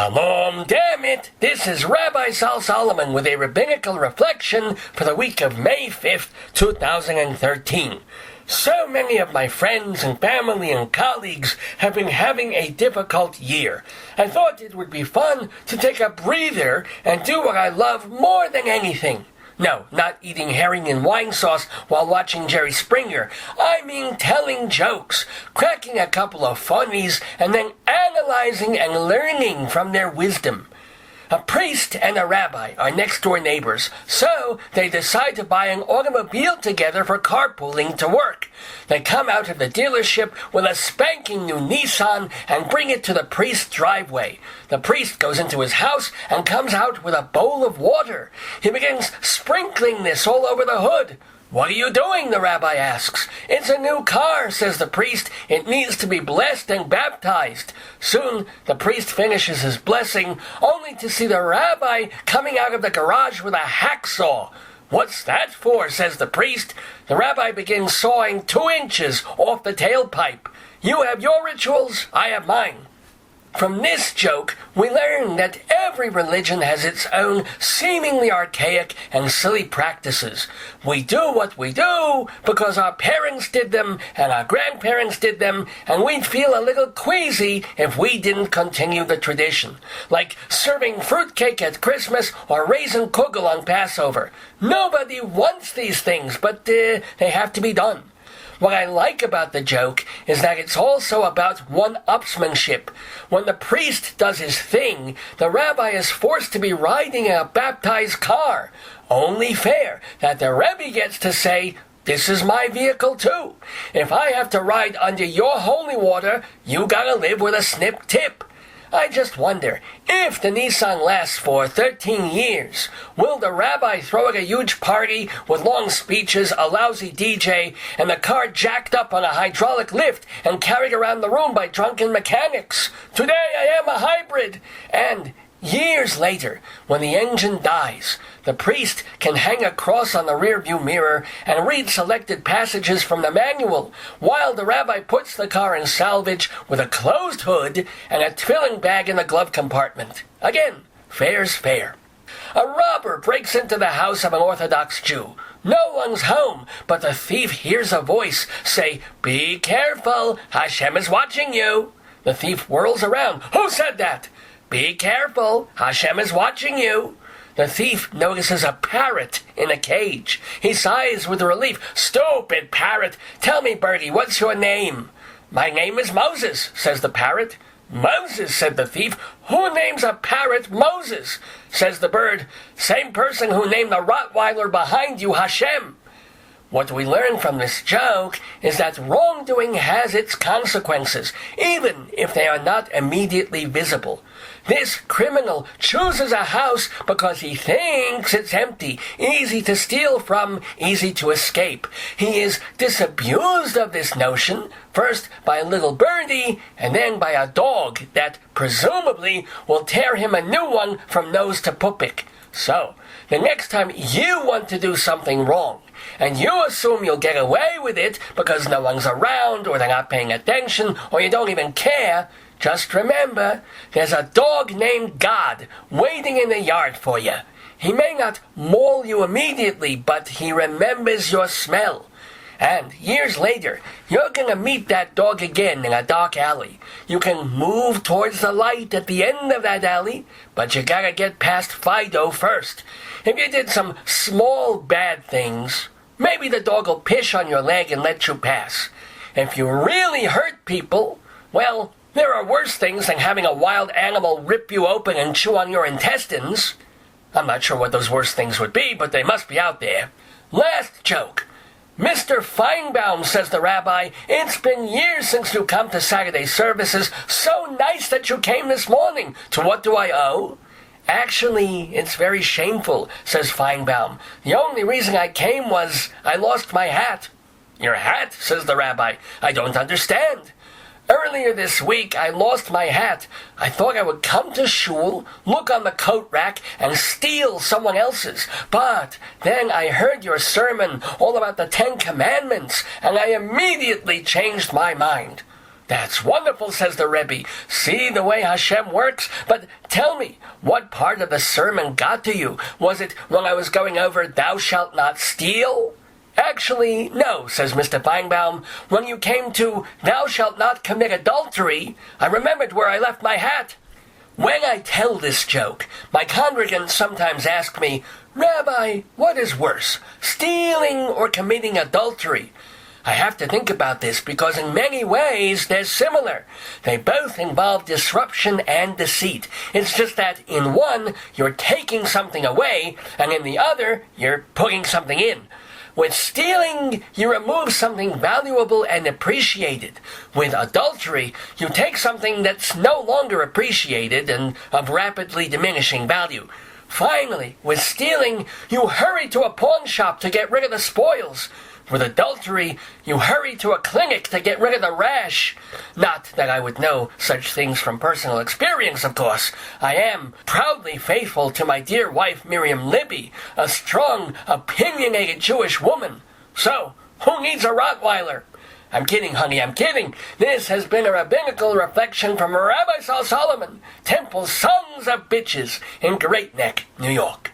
Shalom Dammit! This is Rabbi Sol Solomon with a Rabbinical Reflection for the week of May 5th, 2013. So many of my friends and family and colleagues have been having a difficult year. I thought it would be fun to take a breather and do what I love more than anything. No, not eating herring and wine sauce while watching Jerry Springer. I mean telling jokes, cracking a couple of funnies, and then analyzing and learning from their wisdom. A priest and a rabbi are next-door neighbors, so they decide to buy an automobile together for carpooling to work. They come out of the dealership with a spanking new Nissan and bring it to the priest's driveway. The priest goes into his house and comes out with a bowl of water. He begins sprinkling this all over the hood. "What are you doing?" the rabbi asks. "It's a new car," says the priest. "It needs to be blessed and baptized." Soon, the priest finishes his blessing, only to see the rabbi coming out of the garage with a hacksaw. "What's that for?" says the priest. The rabbi begins sawing 2 inches off the tailpipe. You have your rituals, I have mine. From this joke, we learn that every religion has its own seemingly archaic and silly practices. We do what we do because our parents did them and our grandparents did them, and we'd feel a little queasy if we didn't continue the tradition. Like serving fruitcake at Christmas or raisin kugel on Passover. Nobody wants these things, but they have to be done. What I like about the joke is that it's also about one-upsmanship. When the priest does his thing, the rabbi is forced to be riding in a baptized car. Only fair that the Rebbe gets to say, "This is my vehicle too. If I have to ride under your holy water, you gotta live with a snip tip." I just wonder, if the Nissan lasts for 13 years, will the rabbi throw a huge party with long speeches, a lousy DJ, and the car jacked up on a hydraulic lift and carried around the room by drunken mechanics? "Today I am a hybrid." And years later, when the engine dies, the priest can hang a cross on the rearview mirror and read selected passages from the manual, while the rabbi puts the car in salvage with a closed hood and a tefillin bag in the glove compartment. Again, fair's fair. A robber breaks into the house of an Orthodox Jew. No one's home, but the thief hears a voice say, "Be careful, Hashem is watching you." The thief whirls around. "Who said that?" "Be careful, Hashem is watching you." The thief notices a parrot in a cage. He sighs with relief. "Stupid parrot! Tell me, birdie, what's your name?" "My name is Moses," says the parrot. "Moses," said the thief. "Who names a parrot Moses?" Says the bird. "Same person who named the Rottweiler behind you Hashem." What we learn from this joke is that wrongdoing has its consequences, even if they are not immediately visible. This criminal chooses a house because he thinks it's empty, easy to steal from, easy to escape. He is disabused of this notion, first by a little birdie, and then by a dog that presumably will tear him a new one from nose to pupik. So, the next time you want to do something wrong, and you assume you'll get away with it because no one's around, or they're not paying attention, or you don't even care, just remember, there's a dog named God waiting in the yard for you. He may not maul you immediately, but he remembers your smell. And years later, you're going to meet that dog again in a dark alley. You can move towards the light at the end of that alley, but you gotta get past Fido first. If you did some small bad things, maybe the dog will pish on your leg and let you pass. If you really hurt people, well, there are worse things than having a wild animal rip you open and chew on your intestines. I'm not sure what those worst things would be, but they must be out there. Last joke. "Mr. Feinbaum," says the rabbi, "it's been years since you come to Saturday services. So nice that you came this morning. To what do I owe?" "Actually, it's very shameful," says Feinbaum. "The only reason I came was I lost my hat." "Your hat?" says the rabbi. "I don't understand." "Earlier this week, I lost my hat. I thought I would come to shul, look on the coat rack, and steal someone else's. But then I heard your sermon all about the 10 Commandments, and I immediately changed my mind." That's wonderful, says the Rebbe. See the way Hashem works? But tell me, what part of the sermon got to you? Was it when I was going over thou shalt not steal? Actually, no, says Mr. Feinbaum. When you came to thou shalt not commit adultery, I remembered where I left my hat. When I tell this joke, my congregants sometimes ask me, Rabbi, what is worse, stealing or committing adultery? I have to think about this because in many ways they're similar. They both involve disruption and deceit. It's just that in one, you're taking something away, and in the other, you're putting something in. With stealing, you remove something valuable and appreciated. With adultery, you take something that's no longer appreciated and of rapidly diminishing value. Finally, with stealing, you hurry to a pawn shop to get rid of the spoils. With adultery, you hurry to a clinic to get rid of the rash. Not that I would know such things from personal experience, of course. I am proudly faithful to my dear wife Miriam Libby, a strong, opinionated Jewish woman. So, who needs a Rottweiler? I'm kidding, honey, I'm kidding. This has been a rabbinical reflection from Rabbi Sol Solomon, Temple Sons of Bitches in Great Neck, New York.